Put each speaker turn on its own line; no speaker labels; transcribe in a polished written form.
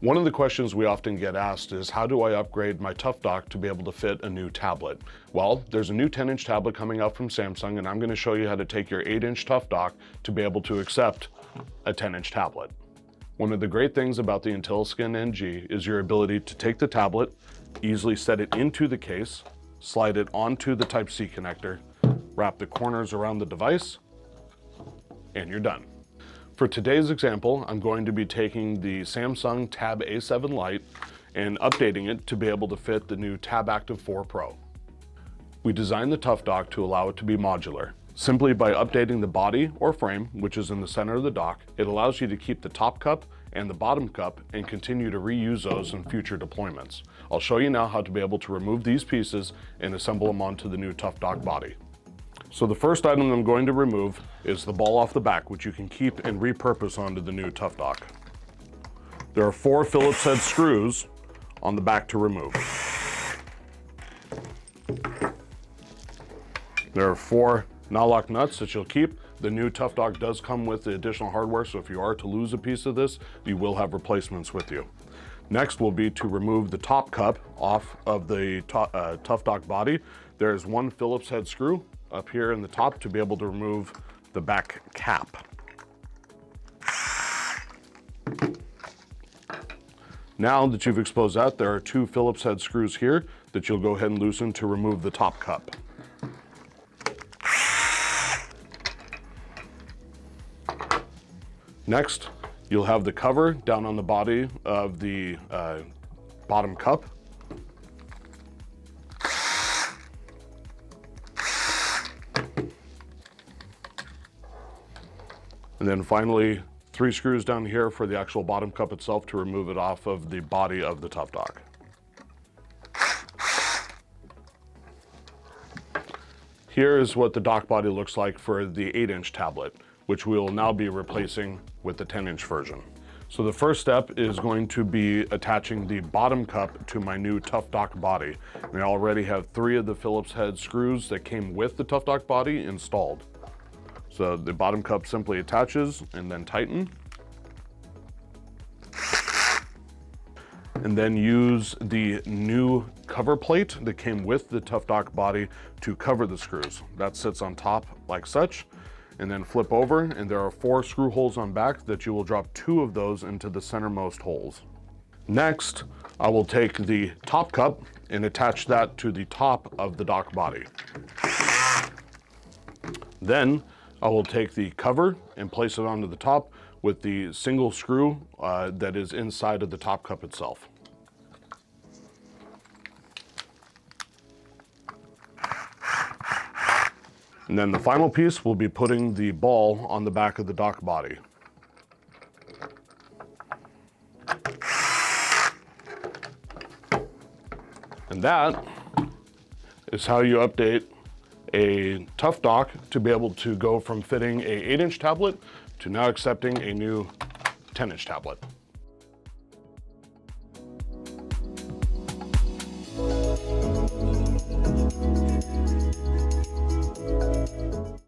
One of the questions we often get asked is, how do I upgrade my Tough-Dock to be able to fit a new tablet? Well, there's a new 10-inch tablet coming out from Samsung, and I'm going to show you how to take your 8-inch Tough-Dock to be able to accept a 10-inch tablet. One of the great things about the IntelliSkin NG is your ability to take the tablet, easily set it into the case, slide it onto the Type-C connector, wrap the corners around the device, and you're done. For today's example, I'm going to be taking the Samsung Tab A7 Lite and updating it to be able to fit the new Tab Active4 Pro. We designed the Tough-Dock to allow it to be modular. Simply by updating the body or frame, which is in the center of the dock, it allows you to keep the top cup and the bottom cup and continue to reuse those in future deployments. I'll show you now how to be able to remove these pieces and assemble them onto the new Tough-Dock body. So the first item I'm going to remove is the ball off the back, which you can keep and repurpose onto the new Tough-Dock. There are 4 Phillips head screws on the back to remove. There are 4 Nalock nuts that you'll keep. The new Tough-Dock does come with the additional hardware, so if you are to lose a piece of this, you will have replacements with you. Next will be to remove the top cup off of the Tough-Dock body. There's 1 Phillips head screw up here in the top to be able to remove the back cap. Now that you've exposed that, there are 2 Phillips head screws here that you'll go ahead and loosen to remove the top cup. Next, you'll have the cover down on the body of the bottom cup. And then finally, 3 screws down here for the actual bottom cup itself to remove it off of the body of the Tough-Dock. Here is what the dock body looks like for the 8-inch tablet, which we will now be replacing with the 10-inch version. So the first step is going to be attaching the bottom cup to my new Tough-Dock body. And I already have 3 of the Phillips head screws that came with the Tough-Dock body installed. So the bottom cup simply attaches and then tighten. And then use the new cover plate that came with the Tough-Dock body to cover the screws. That sits on top like such, and then flip over, and there are 4 screw holes on back that you will drop 2 of those into the centermost holes. Next, I will take the top cup and attach that to the top of the dock body. Then I will take the cover and place it onto the top with the single screw that is inside of the top cup itself. And then the final piece will be putting the ball on the back of the dock body. And that is how you update a Tough-Dock to be able to go from fitting a 8-inch tablet to now accepting a new 10-inch tablet.